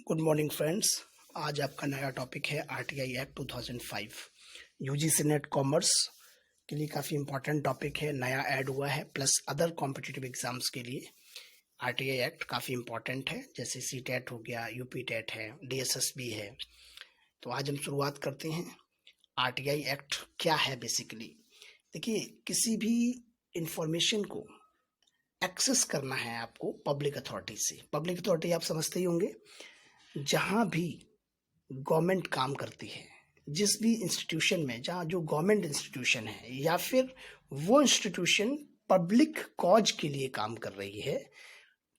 Good morning friends. आज आपका नया टॉपिक है RTI act 2005। UGC net commerce के लिए काफ़ी इम्पोर्टेंट टॉपिक है, नया ऐड हुआ है, प्लस अदर कॉम्पिटिटिव एग्जाम्स के लिए आरटीआई एक्ट काफ़ी इम्पोर्टेंट है। जैसे सीटेट हो गया, यूपी टेट है, डीएसएसबी है। तो आज हम शुरुआत करते हैं। आरटीआई एक्ट क्या है बेसिकली। देखिए, किसी भी इंफॉर्मेशन को एक्सेस करना है आपको पब्लिक अथॉरिटी से। पब्लिक अथॉरिटी आप समझते ही होंगे, जहाँ भी गवर्नमेंट काम करती है, जिस भी इंस्टीट्यूशन में जहाँ जो गवर्नमेंट इंस्टीट्यूशन है या फिर वो इंस्टीट्यूशन पब्लिक कॉज के लिए काम कर रही है,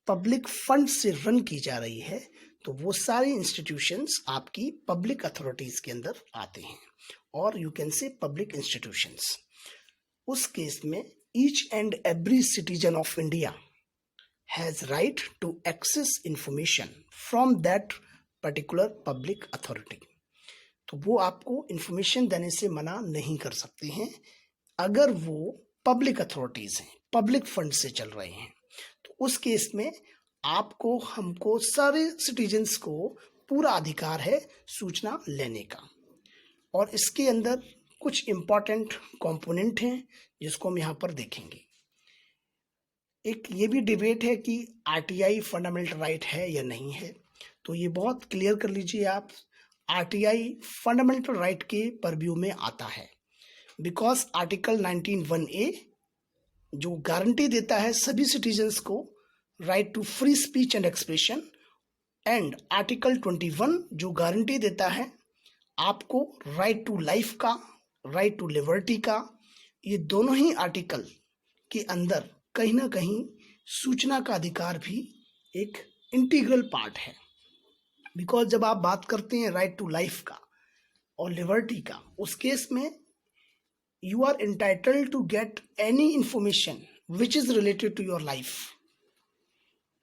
पब्लिक फंड से रन की जा रही है, तो वो सारी इंस्टीट्यूशंस आपकी पब्लिक अथॉरिटीज़ के अंदर आते हैं, और you can say public institutions. उस केस में each and every citizen of India has right to access information from that particular public authority। तो वो आपको इंफॉर्मेशन देने से मना नहीं कर सकते हैं अगर वो पब्लिक अथॉरिटीज हैं, पब्लिक फंड से चल रहे हैं। तो उस केस में आपको, हमको, सारे सिटीजन्स को पूरा अधिकार है सूचना लेने का। और इसके अंदर कुछ इम्पॉर्टेंट कंपोनेंट हैं जिसको हम यहाँ पर देखेंगे। एक ये भी डिबेट है कि आरटीआई फंडामेंटल राइट है या नहीं है, तो ये बहुत क्लियर कर लीजिए आप। आरटीआई फंडामेंटल राइट के परव्यू में आता है, बिकॉज आर्टिकल 19(1)(a) जो गारंटी देता है सभी सिटीजन्स को right to free speech and expression, and article 21 जो गारंटी देता है आपको राइट टू लाइफ का, राइट टू लिबर्टी का। ये दोनों ही आर्टिकल के अंदर कहीं ना कहीं सूचना का अधिकार भी एक इंटीग्रल पार्ट है। बिकॉज जब आप बात करते हैं राइट टू लाइफ का और लिबर्टी का, उस केस में you are entitled to get any information which is related to your life,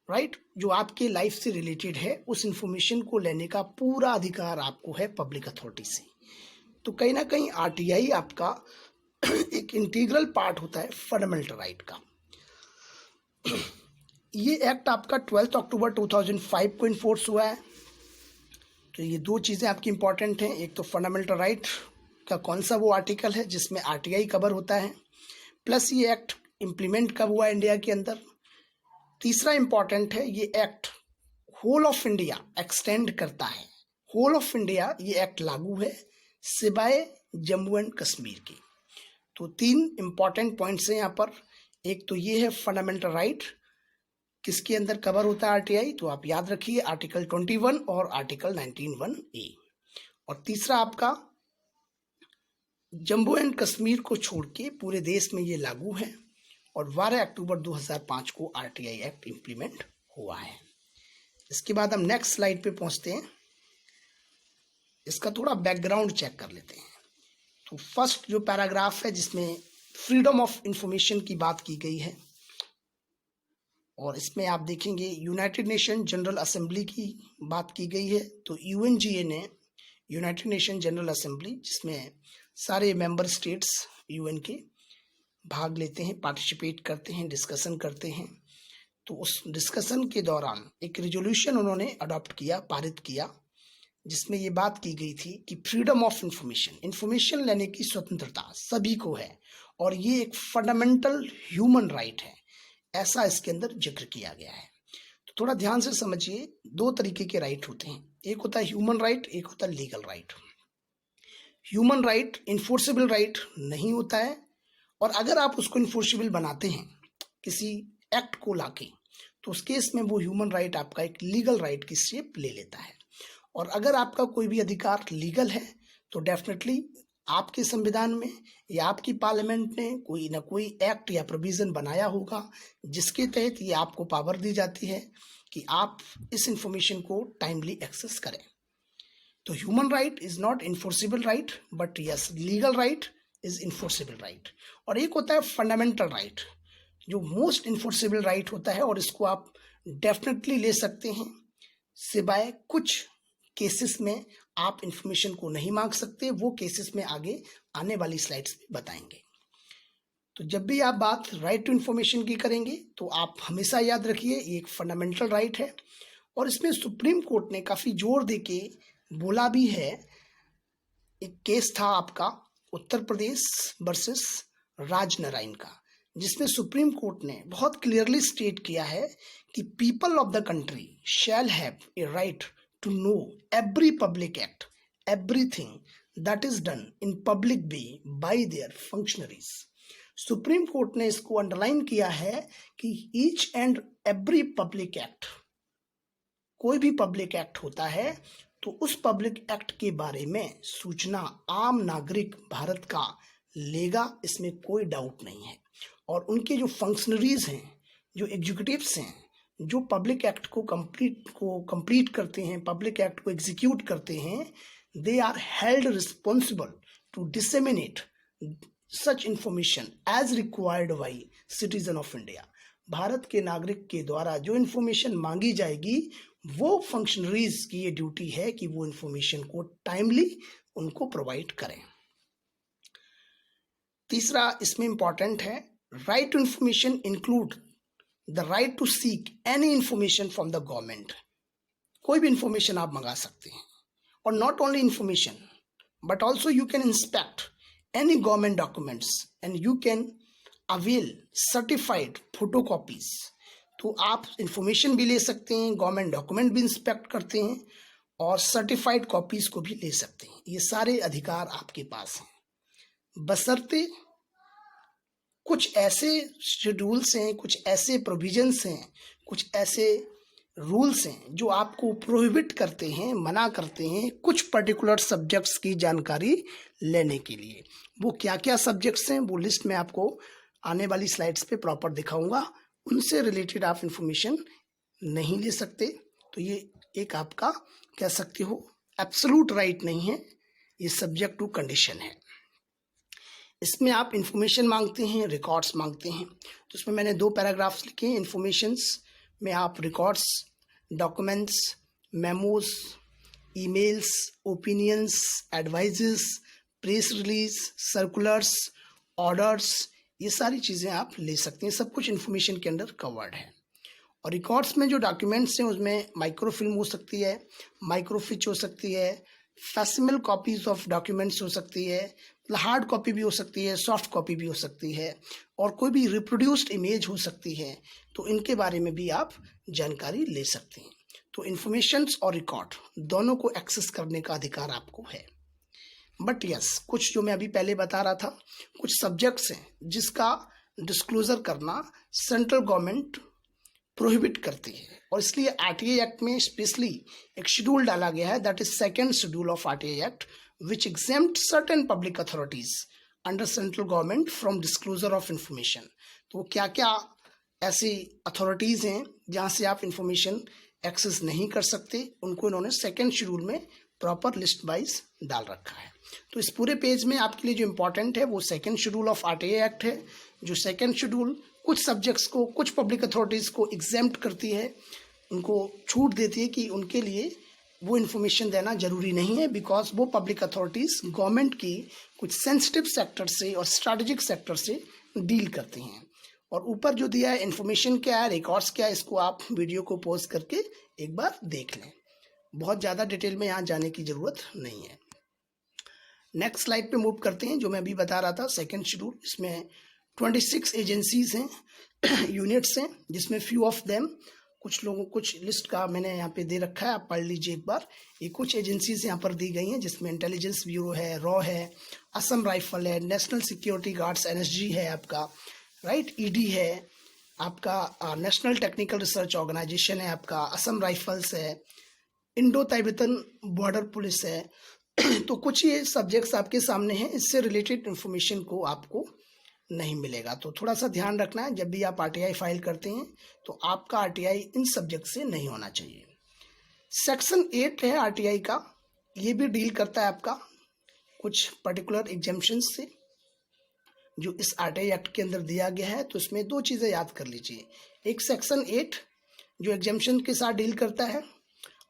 right. जो आपके लाइफ से रिलेटेड है, उस इंफॉर्मेशन को लेने का पूरा अधिकार आपको है पब्लिक अथॉरिटी से। तो कहीं ना कहीं आरटीआई आपका एक इंटीग्रल पार्ट होता है फंडामेंटल राइट का। ये एक्ट आपका 12 अक्टूबर 2005 को इन्फोर्स हुआ है। तो ये दो चीज़ें आपकी इंपॉर्टेंट हैं। एक तो फंडामेंटल राइट का कौन सा वो आर्टिकल है जिसमें आरटीआई कवर होता है, प्लस ये एक्ट इम्प्लीमेंट कब हुआ इंडिया के अंदर। तीसरा इंपॉर्टेंट है, ये act whole of India extend करता है। होल ऑफ इंडिया ये एक्ट लागू है सिवाय जम्मू एंड कश्मीर की। तो तीन इंपॉर्टेंट पॉइंट्स हैं यहाँ पर। एक तो ये है फंडामेंटल राइट किसके अंदर कवर होता है आरटीआई, तो आप याद रखिए आर्टिकल 21 और आर्टिकल 19(1)(a। और तीसरा आपका जम्मू एंड कश्मीर को छोड़ के पूरे देश में ये लागू है, और 12 अक्टूबर 2005 को आरटीआई एक्ट इम्प्लीमेंट हुआ है। इसके बाद हम नेक्स्ट स्लाइड पे पहुंचते हैं। इसका थोड़ा बैकग्राउंड चेक कर लेते हैं। तो फर्स्ट जो पैराग्राफ है जिसमें फ्रीडम ऑफ इंफॉर्मेशन की बात की गई है, और इसमें आप देखेंगे यूनाइटेड नेशन जनरल असेंबली की बात की गई है। तो यूएनजीए ने, यूनाइटेड नेशन जनरल असेंबली, जिसमें सारे मेंबर स्टेट्स यूएन के भाग लेते हैं, पार्टिसिपेट करते हैं, डिस्कशन करते हैं। तो उस डिस्कशन के दौरान एक रेजोल्यूशन उन्होंने अडॉप्ट किया, पारित किया, जिसमें ये बात की गई थी कि फ्रीडम ऑफ इंफॉर्मेशन, इंफॉर्मेशन लेने की स्वतंत्रता सभी को है, और ये एक फंडामेंटल ह्यूमन राइट है, ऐसा इसके अंदर जिक्र किया गया है। तो थोड़ा ध्यान से समझिए, दो तरीके के राइट होते हैं, एक होता है ह्यूमन राइट, एक होता है legal right. Human right enforceable right नहीं होता है, और अगर आप उसको इन्फोर्सेबल बनाते हैं किसी एक्ट को लाके, तो उस केस में वो ह्यूमन राइट आपका एक लीगल राइट की शेप ले लेता है। और अगर आपका कोई भी अधिकार लीगल है, तो डेफिनेटली आपके संविधान में या आपकी पार्लियामेंट ने कोई ना कोई एक्ट या प्रोविजन बनाया होगा जिसके तहत ये आपको पावर दी जाती है कि आप इस इंफॉर्मेशन को टाइमली एक्सेस करें। तो human right is not enforceable right, but yes, legal right is enforceable right. और एक होता है फंडामेंटल राइट, जो मोस्ट इन्फोर्सेबल राइट होता है, और इसको आप डेफिनेटली ले सकते हैं, सिवाय कुछ केसेस में आप इंफॉर्मेशन को नहीं मांग सकते। वो केसेस में आगे आने वाली स्लाइड्स में बताएंगे। तो जब भी आप बात राइट टू इंफॉर्मेशन की करेंगे, तो आप हमेशा याद रखिए ये एक फंडामेंटल राइट है, और इसमें सुप्रीम कोर्ट ने काफ़ी जोर दे के बोला भी है, एक केस था आपका उत्तर प्रदेश वर्सेस राजनारायण का, जिसमें सुप्रीम कोर्ट ने बहुत क्लियरली स्टेट किया है कि people of the country shall have a right to know every public act, everything that is done in public way by their functionaries. Supreme court ने इसको अंडरलाइन किया है कि each and every public act, कोई भी public act होता है तो उस पब्लिक एक्ट के बारे में सूचना आम नागरिक भारत का लेगा, इसमें कोई डाउट नहीं है। और उनके जो फंक्शनरीज हैं, जो एग्जीक्यूटिव्स हैं, जो पब्लिक एक्ट को कंप्लीट करते हैं, पब्लिक एक्ट को एग्जीक्यूट करते हैं, they are held responsible to disseminate such information as required by citizen of India. Bharat के नागरिक के द्वारा जो इंफॉर्मेशन मांगी जाएगी, वो फंक्शनरीज की ये ड्यूटी है कि वो इंफॉर्मेशन को टाइमली उनको प्रोवाइड करें। तीसरा इसमें इंपॉर्टेंट है, right to information include the right to seek any information from the government. कोई भी इंफॉर्मेशन आप मंगा सकते हैं, और not only information but also you can inspect any government documents and you can avail certified photocopies। तो आप information भी ले सकते हैं, गवर्नमेंट डॉक्यूमेंट भी इंस्पेक्ट करते हैं, और सर्टिफाइड कॉपीज को भी ले सकते हैं। ये सारे अधिकार आपके पास हैं, बशर्ते कुछ ऐसे शेड्यूल्स हैं, कुछ ऐसे प्रोविजंस हैं, कुछ ऐसे रूल्स हैं जो आपको प्रोहिबिट करते हैं, मना करते हैं कुछ पर्टिकुलर सब्जेक्ट्स की जानकारी लेने के लिए। वो क्या क्या सब्जेक्ट्स हैं वो लिस्ट में आपको आने वाली स्लाइड्स पे प्रॉपर दिखाऊंगा। उनसे रिलेटेड आप इंफॉर्मेशन नहीं ले सकते, तो ये एक आपका कह सकते हो एब्सोल्यूट राइट नहीं है, ये सब्जेक्ट टू कंडीशन है। इसमें आप इंफॉर्मेशन मांगते हैं, रिकॉर्ड्स मांगते हैं, तो इसमें मैंने 2 पैराग्राफ्स लिखे हैं। इंफॉर्मेशंस में आप records, documents, memos, emails, opinions, advises, press release, circulars, orders, ये सारी चीज़ें आप ले सकते हैं। सब कुछ इंफॉर्मेशन के अंडर कवर्ड है। और रिकॉर्ड्स में जो डॉक्यूमेंट्स हैं उसमें माइक्रोफिल्म हो सकती है, माइक्रोफिच हो सकती है, फैक्सिमिल कॉपीज ऑफ डॉक्यूमेंट्स हो सकती है, मतलब हार्ड कॉपी भी हो सकती है, सॉफ्ट कॉपी भी हो सकती है, और कोई भी रिप्रोड्यूस्ड इमेज हो सकती है। तो इनके बारे में भी आप जानकारी ले सकते हैं। तो इंफॉर्मेशंस और रिकॉर्ड दोनों को एक्सेस करने का अधिकार आपको है। बट यस, कुछ जो मैं अभी पहले बता रहा था, कुछ सब्जेक्ट्स हैं जिसका डिस्क्लोजर करना सेंट्रल गवर्नमेंट प्रोहिबिट करती है, और इसलिए आरटीआई एक्ट में स्पेशली एक शेड्यूल डाला गया है, that is second schedule of RTI act, which exempt certain public authorities under central government from disclosure of information. तो क्या क्या ऐसी अथॉरिटीज़ हैं जहाँ से आप इंफॉर्मेशन एक्सेस नहीं कर सकते, उनको इन्होंने सेकेंड शेड्यूल में प्रॉपर लिस्ट वाइज डाल रखा है। तो इस पूरे पेज में आपके लिए जो इम्पोर्टेंट है वो second schedule of RTI act है, जो सेकेंड शेड्यूल कुछ सब्जेक्ट्स को, कुछ पब्लिक अथॉरिटीज़ को एग्जेम्प्ट करती है, उनको छूट देती है कि उनके लिए वो इन्फॉर्मेशन देना जरूरी नहीं है, बिकॉज वो पब्लिक अथॉरिटीज़ गवर्नमेंट की कुछ सेंसिटिव सेक्टर से और स्ट्रैटेजिक सेक्टर से डील करती हैं। और ऊपर जो दिया है इन्फॉर्मेशन क्या है, रिकॉर्ड्स क्या है, इसको आप वीडियो को पॉज करके एक बार देख लें। बहुत ज़्यादा डिटेल में यहाँ जाने की ज़रूरत नहीं है। नेक्स्ट स्लाइड पे मूव करते हैं। जो मैं अभी बता रहा था सेकेंड शेड्यूल, इसमें 26 एजेंसीज हैं, यूनिट्स हैं, जिसमें फ्यू ऑफ देम, कुछ लिस्ट का मैंने यहाँ पे दे रखा है, आप पढ़ लीजिए एक बार। ये कुछ एजेंसीज यहाँ पर दी गई हैं, जिसमें इंटेलिजेंस ब्यूरो है, रॉ है, असम राइफल है, नेशनल सिक्योरिटी गार्ड्स एनएसजी है आपका, राइट, ईडी है आपका, नेशनल टेक्निकल रिसर्च ऑर्गेनाइजेशन है आपका, असम राइफल्स है, इंडो तिब्बतन बॉर्डर पुलिस है। तो कुछ ये सब्जेक्ट्स आपके सामने हैं, इससे रिलेटेड इंफॉर्मेशन को आपको नहीं मिलेगा। तो थोड़ा सा ध्यान रखना है, जब भी आप आरटीआई फाइल करते हैं तो आपका आरटीआई इन सब्जेक्ट से नहीं होना चाहिए। सेक्शन 8 है आरटीआई का, ये भी डील करता है आपका कुछ पर्टिकुलर एग्जेम्पशंस से जो इस आरटीआई एक्ट के अंदर दिया गया है। तो इसमें 2 चीज़ें याद कर लीजिए, एक सेक्शन 8 जो एग्जेम्पशन के साथ डील करता है,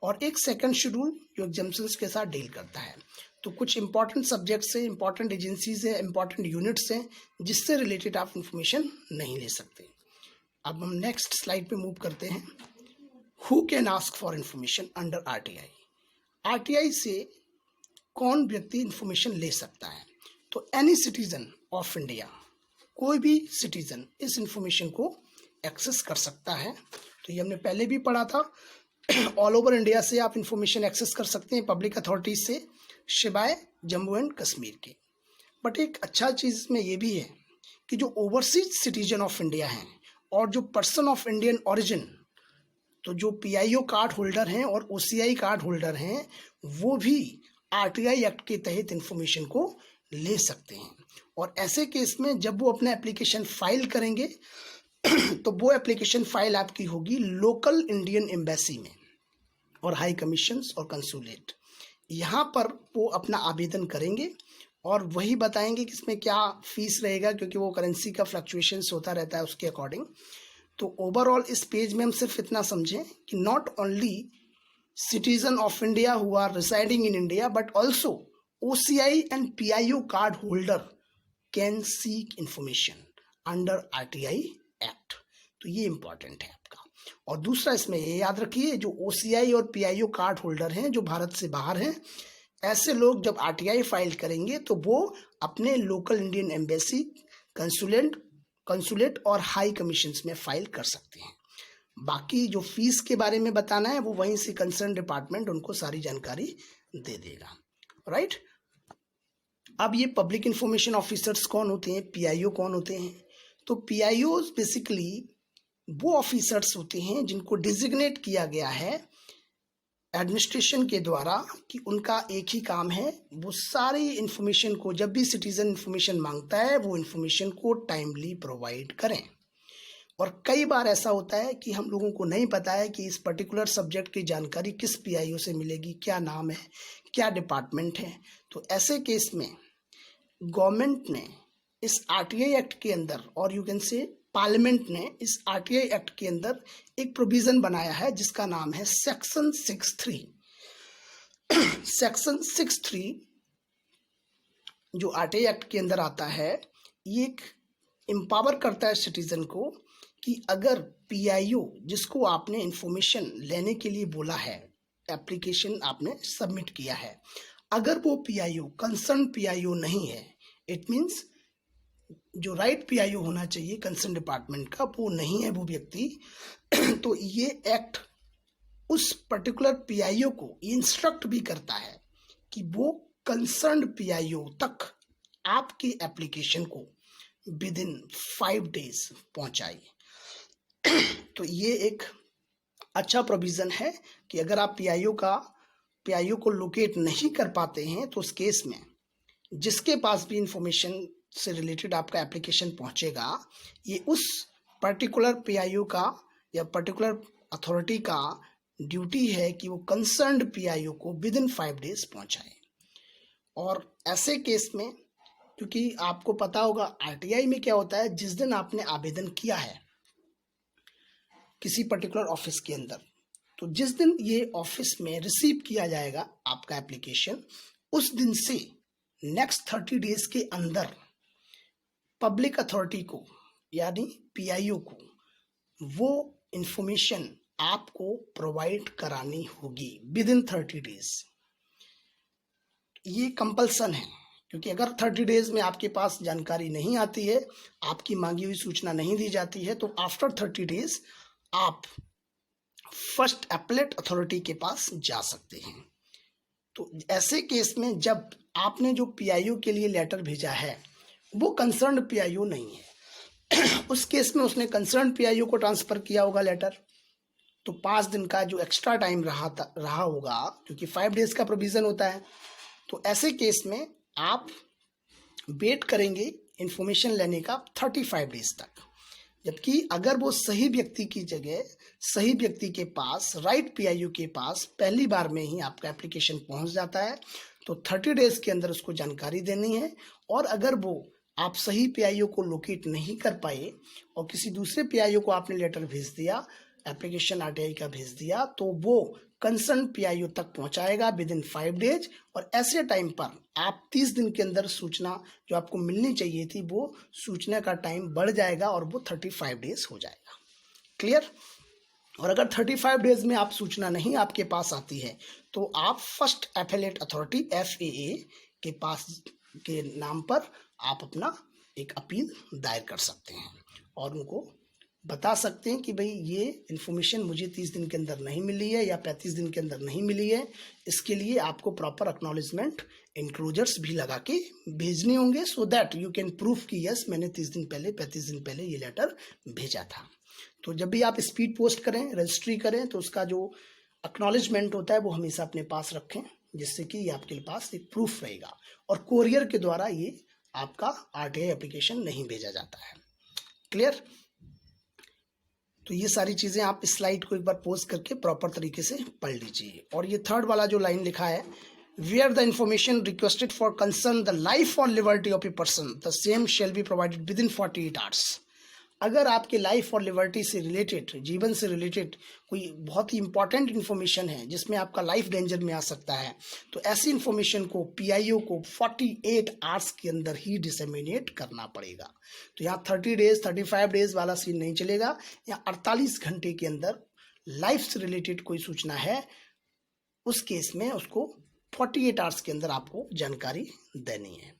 और एक सेकंड शेड्यूल जो एग्जाम्शंस के साथ डील करता है। तो कुछ इंपॉर्टेंट सब्जेक्ट्स हैं, इंपॉर्टेंट एजेंसीज हैं, इंपॉर्टेंट यूनिट्स हैं, जिससे रिलेटेड आप इंफॉर्मेशन नहीं ले सकते। अब हम नेक्स्ट स्लाइड पे मूव करते हैं। Who can ask for information under RTI? RTI से कौन व्यक्ति इंफॉर्मेशन ले सकता है? तो एनी सिटीजन ऑफ इंडिया, कोई भी सिटीजन इस इंफॉर्मेशन को एक्सेस कर सकता है। तो ये हमने पहले भी पढ़ा था। ऑल ओवर इंडिया से आप इंफॉर्मेशन एक्सेस कर सकते हैं पब्लिक अथॉरिटीज से, शिवाय जम्मू एंड कश्मीर के। बट एक अच्छा चीज़ इसमें ये भी है कि जो ओवरसीज सिटीजन ऑफ इंडिया हैं और जो पर्सन ऑफ इंडियन ओरिजिन, तो जो पीआईओ कार्ड होल्डर हैं और ओसीआई कार्ड होल्डर हैं, वो भी आरटीआई एक्ट के तहत इंफॉर्मेशन को ले सकते हैं। और ऐसे केस में जब वो अपना एप्लीकेशन फाइल करेंगे तो वो एप्लीकेशन फाइल आपकी होगी लोकल इंडियन एम्बेसी में और हाई कमीशंस और कंसुलेट। यहाँ पर वो अपना आवेदन करेंगे और वही बताएंगे कि इसमें क्या फीस रहेगा, क्योंकि वो करेंसी का फ्लक्चुएशंस होता रहता है उसके अकॉर्डिंग। तो ओवरऑल इस पेज में हम सिर्फ इतना समझें कि not only citizen of India who are residing in India, but also OCI and PIO card holder can seek information under RTI Act। तो ये इंपॉर्टेंट है आपका। और दूसरा इसमें ये याद रखिए, जो OCI और PIO कार्ड होल्डर हैं जो भारत से बाहर हैं, ऐसे लोग जब RTI फाइल करेंगे तो वो अपने लोकल इंडियन एम्बेसी, कंसुलेट और हाई कमीशंस में फाइल कर सकते हैं। बाकी जो फीस के बारे में बताना है वो वहीं से कंसर्न डिपार्टमेंट उनको सारी जानकारी दे देगा। राइट। अब ये पब्लिक इंफॉर्मेशन ऑफिसर्स कौन होते हैं, पीआईओ कौन होते हैं? तो पीआईओ बेसिकली वो ऑफिसर्स होते हैं जिनको डिजिग्नेट किया गया है एडमिनिस्ट्रेशन के द्वारा कि उनका एक ही काम है, वो सारी इंफॉर्मेशन को, जब भी सिटीजन इंफॉर्मेशन मांगता है वो इंफॉर्मेशन को टाइमली प्रोवाइड करें। और कई बार ऐसा होता है कि हम लोगों को नहीं पता है कि इस पर्टिकुलर सब्जेक्ट की जानकारी किस पीआईओ से मिलेगी, क्या नाम है, क्या डिपार्टमेंट है। तो ऐसे केस में गवर्नमेंट ने इस आरटीआई एक्ट के अंदर, और यू कैन से पार्लियामेंट ने इस आरटीआई एक्ट के अंदर एक प्रोविजन बनाया है जिसका नाम है सेक्शन 63। सेक्शन 63 जो आरटीआई एक्ट के अंदर आता है, ये एक एम्पावर करता है सिटीजन को कि अगर पीआईओ जिसको आपने इंफॉर्मेशन लेने के लिए बोला है, एप्लीकेशन आपने सबमिट किया है, अगर वो पीआईओ कंसर्न पीआईओ नहीं है, इट मीन्स जो राइट पीआईओ होना चाहिए कंसर्न डिपार्टमेंट का वो नहीं है वो व्यक्ति, तो ये एक्ट उस पर्टिकुलर पीआईओ को इंस्ट्रक्ट भी करता है कि वो कंसर्न पीआईओ तक आपकी एप्लीकेशन को विद इन 5 days पहुंचाए। तो ये एक अच्छा प्रोविज़न है कि अगर आप पीआईओ को लोकेट नहीं कर पाते हैं तो उस केस में जिसके पास भी इंफॉर्मेशन से रिलेटेड आपका एप्लीकेशन पहुंचेगा, ये उस पर्टिकुलर पीआईओ का या पर्टिकुलर अथॉरिटी का ड्यूटी है कि वो कंसर्न्ड पीआईओ को विद इन 5 days पहुंचाए। और ऐसे केस में, क्योंकि आपको पता होगा आरटीआई में क्या होता है, जिस दिन आपने आवेदन किया है किसी पर्टिकुलर ऑफिस के अंदर, तो जिस दिन ये ऑफिस में रिसीव किया जाएगा आपका एप्लीकेशन, उस दिन से नेक्स्ट 30 days के अंदर पब्लिक अथॉरिटी को यानी पीआईओ को वो इंफॉर्मेशन आपको प्रोवाइड करानी होगी विद इन 30 days। ये कंपल्सन है, क्योंकि अगर 30 days में आपके पास जानकारी नहीं आती है, आपकी मांगी हुई सूचना नहीं दी जाती है, तो आफ्टर 30 days आप फर्स्ट एपेलेट अथॉरिटी के पास जा सकते हैं। तो ऐसे केस में जब आपने जो पीआईओ के लिए लेटर भेजा है वो कंसर्न्ड पीआईओ नहीं है, उस केस में उसने कंसर्न्ड पीआईओ को ट्रांसफर किया होगा लेटर, तो 5 दिन का जो एक्स्ट्रा टाइम रहा होगा, क्योंकि 5 days का प्रोविज़न होता है, तो ऐसे केस में आप वेट करेंगे इंफॉर्मेशन लेने का 35 days तक। जबकि अगर वो सही व्यक्ति की जगह सही व्यक्ति के पास, राइट पीआईओ के पास पहली बार में ही आपका एप्लीकेशन पहुंच जाता है, तो 30 days के अंदर उसको जानकारी देनी है। और अगर वो आप सही पीआईओ को लोकेट नहीं कर पाए और किसी दूसरे पीआईओ को आपने लेटर भेज दिया, एप्लीकेशन आरटीआई का भेज दिया, तो वो कंसर्न पीआईओ तक पहुंचाएगा विद इन 5 days। और ऐसे टाइम पर आप 30 दिन के अंदर सूचना जो आपको मिलनी चाहिए थी वो सूचना का टाइम बढ़ जाएगा और वो 35 days हो जाएगा। क्लियर? और अगर 35 डेज में आप सूचना नहीं आपके पास आती है तो आप फर्स्ट एपेलेट अथॉरिटी FAA के पास के नाम पर आप अपना एक अपील दायर कर सकते हैं और उनको बता सकते हैं कि भाई ये इन्फॉर्मेशन मुझे 30 दिन के अंदर नहीं मिली है या 35 दिन के अंदर नहीं मिली है। इसके लिए आपको प्रॉपर एक्नॉलेजमेंट इंक्लोजर्स भी लगा के भेजने होंगे so that you can proof कि यस मैंने 30 दिन पहले 35 दिन पहले ये लेटर भेजा था। तो जब भी आप स्पीड पोस्ट करें, रजिस्ट्री करें, तो उसका जो एक्नॉलेजमेंट होता है वो हमेशा अपने पास रखें, जिससे कि ये आपके पास एक प्रूफ रहेगा और कोरियर के द्वारा ये आपका RTI एप्लीकेशन नहीं भेजा जाता है। क्लियर? तो ये सारी चीज़ें आप इस स्लाइड को एक बार पोज करके प्रॉपर तरीके से पढ़ लीजिए। और ये थर्ड वाला जो लाइन लिखा है, where the information requested for concern the life और liberty of a person the same shall be provided within 48 hours. अगर आपके लाइफ और लिबर्टी से रिलेटेड, जीवन से रिलेटेड कोई बहुत ही इंपॉर्टेंट इन्फॉर्मेशन है जिसमें आपका लाइफ डेंजर में आ सकता है, तो ऐसी इन्फॉर्मेशन को PIO को 48 आवर्स के अंदर ही डिसेमिनेट करना पड़ेगा। तो यहाँ 30 डेज 35 डेज वाला सीन नहीं चलेगा। यहाँ 48 घंटे के अंदर लाइफ से रिलेटेड कोई सूचना है, उस केस में उसको 48 आवर्स के अंदर आपको जानकारी देनी है।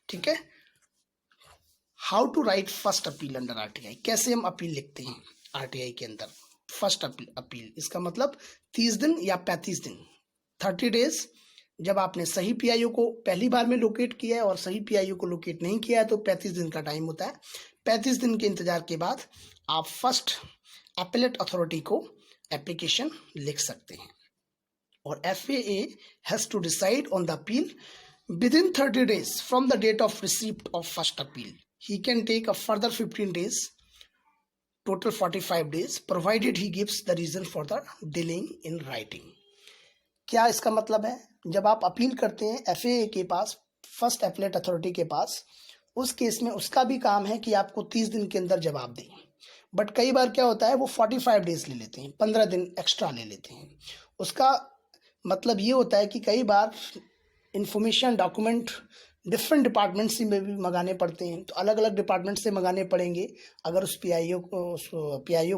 ठीक है। How to write first appeal under RTI, कैसे हम अपील लिखते हैं RTI के अंदर। फर्स्ट अपील इसका मतलब 30 दिन या 35 दिन, 30 डेज जब आपने सही PIO को पहली बार में लोकेट किया है और सही PIO को लोकेट नहीं किया है तो 35 दिन का टाइम होता है। 35 दिन के इंतजार के बाद आप फर्स्ट एपेलेट अथॉरिटी को एप्लीकेशन लिख सकते हैं और FAA has to decide on the appeal within 30 days from the date of receipt of first appeal. He can take a further 15 days, total 45 days, provided he gives the reason for the delaying in writing. क्या इसका मतलब है? जब आप appeal करते हैं FAA के पास, first appellate authority के पास, उस केस में उसका भी काम है कि आपको 30 दिन के अंदर जवाब दें। बट कई बार क्या होता है, वो 45 डेज ले लेते हैं, 15 दिन एक्स्ट्रा ले लेते हैं। उसका मतलब ये होता है कि कई बार इंफॉर्मेशन डॉक्यूमेंट डिफरेंट डिपार्टमेंट से में भी मंगाने पड़ते हैं, तो अलग अलग डिपार्टमेंट से मंगाने पड़ेंगे। अगर उस PIO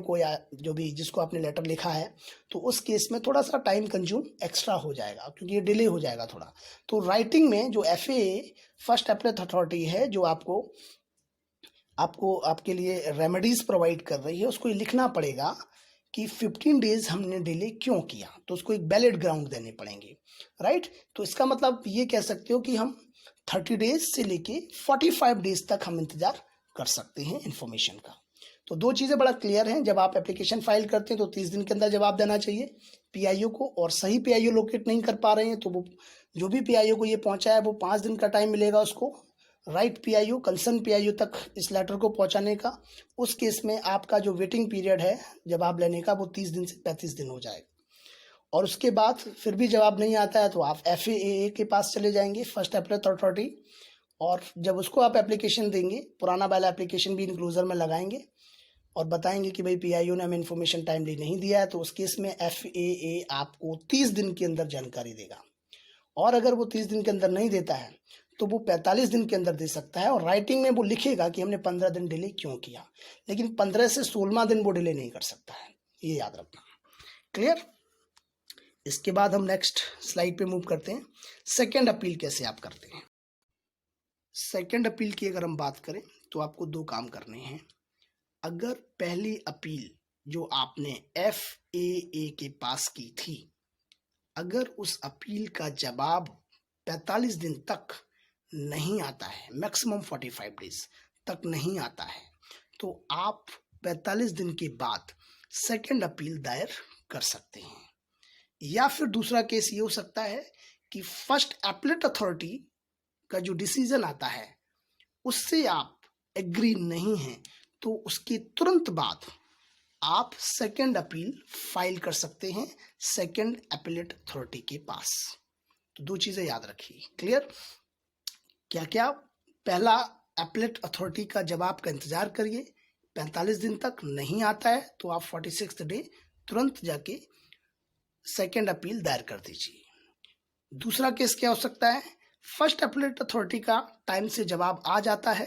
को या जो भी जिसको आपने लेटर लिखा है, तो उस केस में थोड़ा सा टाइम कंज्यूम एक्स्ट्रा हो जाएगा क्योंकि ये डिले हो जाएगा थोड़ा। तो राइटिंग में जो FAA फर्स्ट एपेलेट अथॉरिटी है, जो आपके लिए रेमेडीज प्रोवाइड कर रही है, उसको ये लिखना पड़ेगा कि 15 डेज हमने डिले क्यों किया, तो उसको एक वैलिड ग्राउंड देने पड़ेंगे। राइट? तो इसका मतलब ये कह सकते हो कि हम 30 डेज से लेके 45 डेज तक हम इंतजार कर सकते हैं इंफॉर्मेशन का। तो दो चीज़ें बड़ा क्लियर हैं, जब आप एप्लीकेशन फाइल करते हैं तो 30 दिन के अंदर जवाब देना चाहिए PIO को, और सही PIO लोकेट नहीं कर पा रहे हैं तो वो जो भी PIO को ये पहुंचा है वो 5 दिन का टाइम मिलेगा उसको राइट PIO, कंसर्न PIO तक इस लेटर को पहुंचाने का। उस केस में आपका जो वेटिंग पीरियड है जवाब लेने का, वो 30 दिन से 35 दिन हो जाएगा। और उसके बाद फिर भी जवाब नहीं आता है तो आप FAA के पास चले जाएंगे, फर्स्ट एपेलेट अथॉरिटी, और जब उसको आप एप्लीकेशन देंगे, पुराना वाला एप्लीकेशन भी इंक्लूजर में लगाएंगे और बताएंगे कि भाई PIO ने हमें इन्फॉर्मेशन टाइमली नहीं दिया है, तो उस केस में FAA आपको 30 दिन के अंदर जानकारी देगा। और अगर वो 30 दिन के अंदर नहीं देता है तो वो 45 दिन के अंदर दे सकता है, और राइटिंग में वो लिखेगा कि हमने 15 दिन डिले क्यों किया, लेकिन 15 से 16वां दिन वो डिले नहीं कर सकता है, ये याद रखना। क्लियर? इसके बाद हम नेक्स्ट स्लाइड पे मूव करते हैं। सेकेंड अपील कैसे आप करते हैं। सेकेंड अपील की अगर हम बात करें तो आपको दो काम करने हैं। अगर पहली अपील जो आपने FAA के पास की थी, अगर उस अपील का जवाब 45 दिन तक नहीं आता है, मैक्सिमम 45 डेज तक नहीं आता है, तो आप 45 दिन के बाद सेकेंड अपील दायर कर सकते हैं। या फिर दूसरा केस ये हो सकता है कि फर्स्ट एपेलेट अथॉरिटी का जो डिसीजन आता है उससे आप एग्री नहीं हैं, तो उसके तुरंत बाद आप सेकेंड अपील फाइल कर सकते हैं सेकेंड एपेलेट अथॉरिटी के पास। तो दो चीज़ें याद रखिए। क्लियर? क्या क्या? पहला, एपेलेट अथॉरिटी का जवाब का इंतजार करिए, 45 दिन तक नहीं आता है तो आप 46th डे तुरंत जाके सेकेंड अपील दायर कर दीजिए। दूसरा केस क्या हो सकता है, फर्स्ट एपेलेट अथॉरिटी का टाइम से जवाब आ जाता है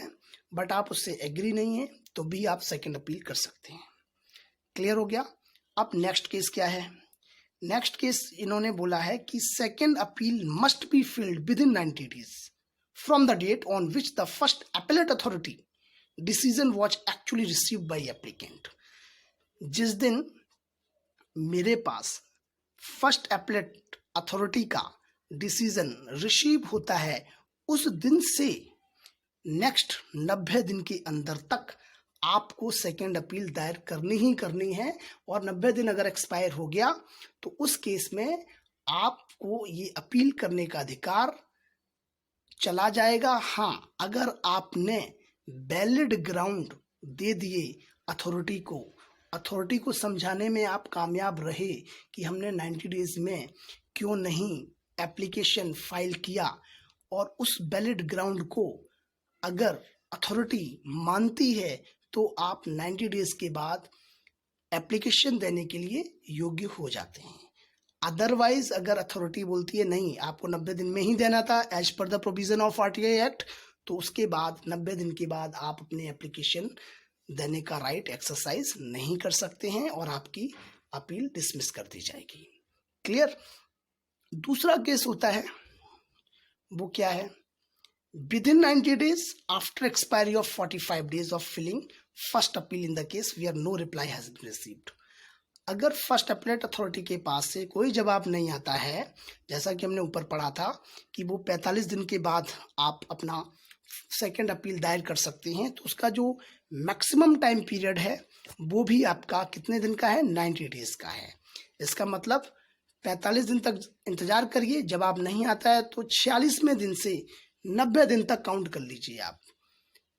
बट आप उससे एग्री नहीं है, तो भी आप सेकेंड अपील कर सकते हैं। क्लियर हो गया? अब नेक्स्ट केस क्या है? नेक्स्ट केस इन्होंने बोला है कि second appeal must be filed within 90 days from the date on which the first appellate authority decision was actually received by applicant. जिस दिन मेरे पास फर्स्ट अपीलेट अथॉरिटी का डिसीजन रिसीव होता है उस दिन से नेक्स्ट 90 दिन के अंदर तक आपको सेकेंड अपील दायर करनी ही करनी है। और 90 दिन अगर एक्सपायर हो गया तो उस केस में आपको ये अपील करने का अधिकार चला जाएगा। हाँ, अगर आपने वैलिड ग्राउंड दे दिए अथॉरिटी को समझाने में आप कामयाब रहे कि हमने 90 डेज में क्यों नहीं एप्लीकेशन फाइल किया, और उस वैलिड ग्राउंड को अगर अथॉरिटी मानती है तो आप 90 डेज के बाद एप्लीकेशन देने के लिए योग्य हो जाते हैं। अदरवाइज अगर अथॉरिटी बोलती है नहीं, आपको 90 दिन में ही देना था as per the provision of RTI act, तो उसके बाद 90 दिन के बाद आप अपनी एप्लीकेशन देने का राइट एक्सरसाइज नहीं कर सकते हैं और आपकी अपील डिसमिस कर दी जाएगी। क्लियर? दूसरा केस होता है, वो क्या है? Within 90 days after expiry of 45 days of filling first appeal in the case where no reply has been received। अगर फर्स्ट अपीलेट अथॉरिटी के पास से कोई जवाब नहीं आता है, जैसा कि हमने ऊपर पढ़ा था कि वो 45 दिन के बाद आप अपना सेकेंड अपील दायर कर सकते हैं, तो उसका जो मैक्सिमम टाइम पीरियड है वो भी आपका कितने दिन का है? 90 डेज का है। इसका मतलब 45 दिन तक इंतजार करिए, जवाब नहीं आता है तो 46वें दिन से 90 दिन तक काउंट कर लीजिए आप।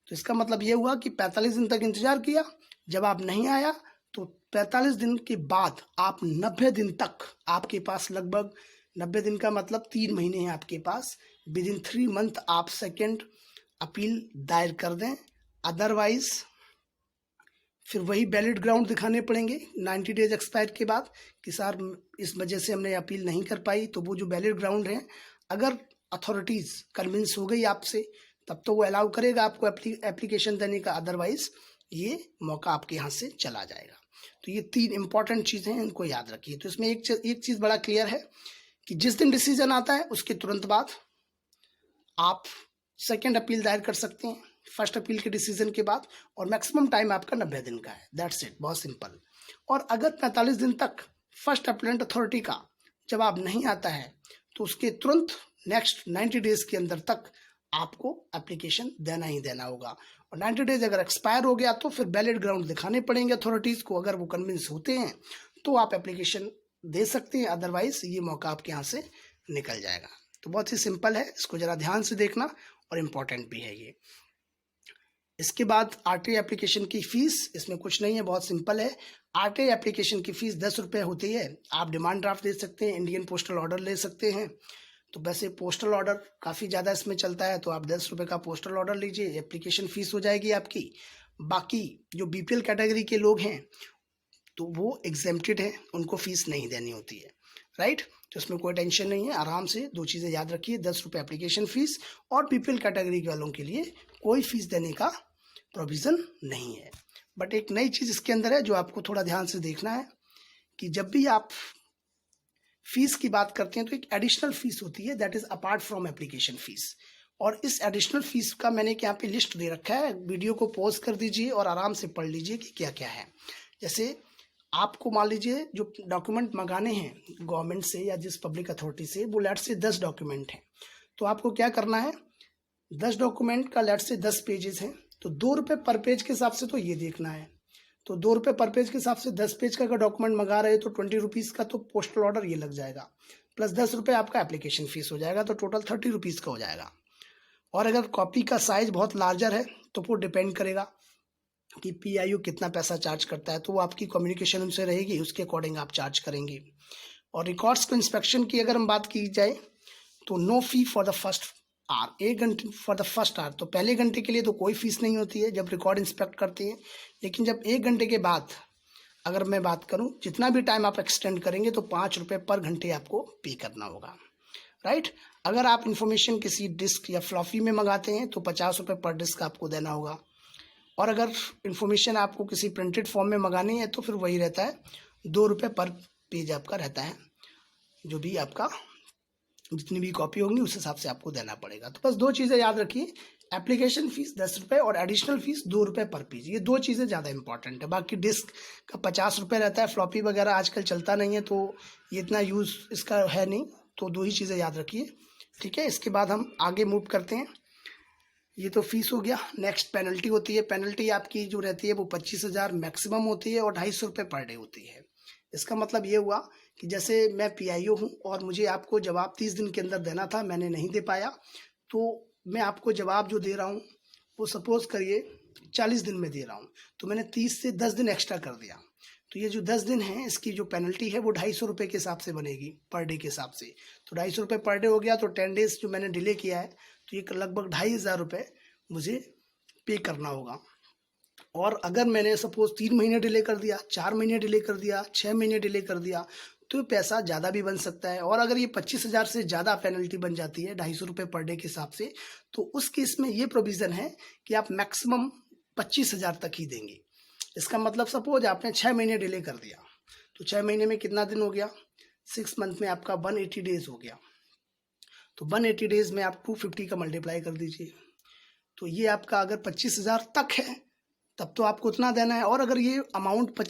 तो इसका मतलब ये हुआ कि 45 दिन तक इंतजार किया, जवाब नहीं आया, तो 45 दिन के बाद आप 90 दिन तक आपके पास लगभग 90 दिन का मतलब 3 महीने हैं आपके पास। विद इन 3 मंथ आप सेकेंड अपील दायर कर दें। अदरवाइज फिर वही वैलिड ग्राउंड दिखाने पड़ेंगे 90 डेज एक्सपायर के बाद कि सर इस वजह से हमने अपील नहीं कर पाई। तो वो जो वैलिड ग्राउंड है, अगर अथॉरिटीज़ कन्विंस हो गई आपसे तब तो वो अलाउ करेगा आपको एप्लीकेशन देने का, अदरवाइज ये मौका आपके यहाँ से चला जाएगा। तो ये 3 इंपॉर्टेंट चीज़ें हैं, इनको याद रखिए। तो इसमें एक चीज़ बड़ा क्लियर है कि जिस दिन डिसीजन आता है उसके तुरंत बाद आप सेकेंड अपील दायर कर सकते हैं फर्स्ट अपील के डिसीजन के बाद, और मैक्सिमम टाइम आपका 90 दिन का है। दैट्स इट, बहुत सिंपल। और अगर 45 दिन तक फर्स्ट अपीलेंट अथॉरिटी का जवाब नहीं आता है तो उसके तुरंत नेक्स्ट 90 डेज के अंदर तक आपको एप्लीकेशन देना ही देना होगा। और 90 डेज अगर एक्सपायर हो गया तो फिर वैलिड ग्राउंड दिखाने पड़ेंगे अथॉरिटीज़ को। अगर वो कन्विंस होते हैं तो आप एप्लीकेशन दे सकते हैं, अदरवाइज ये मौका आपके यहाँ से निकल जाएगा। तो बहुत ही सिंपल है, इसको ज़रा ध्यान से देखना और इम्पॉर्टेंट भी है ये। इसके बाद आरटीआई एप्लीकेशन की फ़ीस, इसमें कुछ नहीं है, बहुत सिंपल है। आरटीआई एप्लीकेशन की फ़ीस 10 रुपये होती है। आप डिमांड ड्राफ्ट दे सकते हैं, इंडियन पोस्टल ऑर्डर ले सकते हैं। तो वैसे पोस्टल ऑर्डर काफ़ी ज़्यादा इसमें चलता है, तो आप 10 रुपये का पोस्टल ऑर्डर लीजिए, एप्लीकेशन फ़ीस हो जाएगी आपकी। बाकी जो बीपीएल कैटेगरी के लोग हैं तो वो एग्जेम्प्टेड है, उनको फ़ीस नहीं देनी होती है, राइट। तो इसमें कोई टेंशन नहीं है, आराम से 2 चीज़ें याद रखिए, 10 रुपये एप्लीकेशन फ़ीस, और बीपीएल कैटेगरी वालों के लिए कोई फ़ीस देने का प्रोविज़न नहीं है। बट एक नई चीज़ इसके अंदर है जो आपको थोड़ा ध्यान से देखना है कि जब भी आप फीस की बात करते हैं तो एक एडिशनल फीस होती है, that is apart from application fees. और इस एडिशनल फीस का मैंने यहाँ पे लिस्ट दे रखा है, वीडियो को पॉज कर दीजिए और आराम से पढ़ लीजिए कि क्या क्या है। जैसे आपको मान लीजिए जो डॉक्यूमेंट मंगाने हैं गवर्नमेंट से या जिस पब्लिक अथॉरिटी से, वो लेट से 10 डॉक्यूमेंट हैं, तो आपको क्या करना है, 10 डॉक्यूमेंट का लेट से 10 पेजेस हैं, तो 2 रुपये पर पेज के हिसाब से तो ये देखना है। तो 2 रुपये पर पेज के हिसाब से 10 पेज का अगर डॉक्यूमेंट मंगा रहे तो 20 रुपीज़ का तो पोस्टल ऑर्डर ये लग जाएगा, प्लस 10 रुपये आपका एप्लीकेशन फ़ीस हो जाएगा, तो टोटल 30 रुपीज़ का हो जाएगा। और अगर कॉपी का साइज़ बहुत लार्जर है तो वो डिपेंड करेगा कि PIO कितना पैसा चार्ज करता है, तो वो आपकी कम्युनिकेशन उनसे रहेगी, उसके अकॉर्डिंग आप चार्ज करेंगे। और रिकॉर्ड्स को इंस्पेक्शन की अगर हम बात की जाए तो no fee for the first hour, 1 घंटे फॉर द फर्स्ट आवर, तो पहले घंटे के लिए तो कोई फीस नहीं होती है जब रिकॉर्ड इंस्पेक्ट करते हैं। लेकिन जब 1 घंटे के बाद अगर मैं बात करूं, जितना भी टाइम आप एक्सटेंड करेंगे तो 5 रुपये पर घंटे आपको पे करना होगा, राइट। अगर आप इन्फॉर्मेशन किसी डिस्क या फ्लॉपी में मंगाते हैं तो 50 रुपये पर डिस्क आपको देना होगा। और अगर इन्फॉर्मेशन आपको किसी प्रिंटेड फॉर्म में मंगानी है तो फिर वही रहता है ₹2 पर पेज आपका रहता है। जो भी आपका जितनी भी कॉपी होंगी उस हिसाब से आपको देना पड़ेगा। तो बस 2 चीज़ें याद रखिए, एप्लीकेशन फ़ीस ₹10 और एडिशनल फ़ीस ₹2 पर पेज। ये 2 चीज़ें ज़्यादा इंपॉर्टेंट है। बाकी डिस्क का ₹50 रहता है, फ्लॉपी वगैरह आजकल चलता नहीं है, तो ये इतना यूज़ इसका है नहीं। तो 2 ही चीज़ें याद रखिए, ठीक है। इसके बाद हम आगे मूव करते हैं। ये तो फीस हो गया। नेक्स्ट पेनल्टी होती है। पेनल्टी आपकी जो रहती है वो 25,000 मैक्सिमम होती है और ₹250 पर डे होती है। इसका मतलब ये हुआ कि जैसे मैं पीआईओ हूँ और मुझे आपको जवाब 30 दिन के अंदर देना था, मैंने नहीं दे पाया, तो मैं आपको जवाब जो दे रहा हूँ वो सपोज़ करिए 40 दिन में दे रहा हूँ, तो मैंने 30 से 10 दिन एक्स्ट्रा कर दिया। तो ये जो 10 दिन हैं इसकी जो पेनल्टी है वो ₹250 के हिसाब से बनेगी, पर डे के हिसाब से। तो ₹250 पर डे हो गया, तो 10 डेज़ जो मैंने डिले किया है तो ये लगभग ₹2,500 मुझे पे करना होगा। और अगर मैंने सपोज़ 3 महीने डिले कर दिया, 4 महीने डिले कर दिया, 6 महीने डिले कर दिया, तो पैसा ज़्यादा भी बन सकता है। और अगर ये 25,000 से ज़्यादा पेनल्टी बन जाती है ₹250 पर डे के हिसाब से, तो उस केस में ये प्रोविज़न है कि आप मैक्सिमम 25,000 तक ही देंगे। इसका मतलब सपोज़ आपने 6 महीने डिले कर दिया, तो 6 महीने में कितना दिन हो गया? 6 मंथ में आपका 180 डेज़ हो गया। तो 180 डेज़ में आप 250 का मल्टीप्लाई कर दीजिए। तो ये आपका अगर 25,000 तक है तब तो आपको उतना देना है। और अगर ये अमाउंट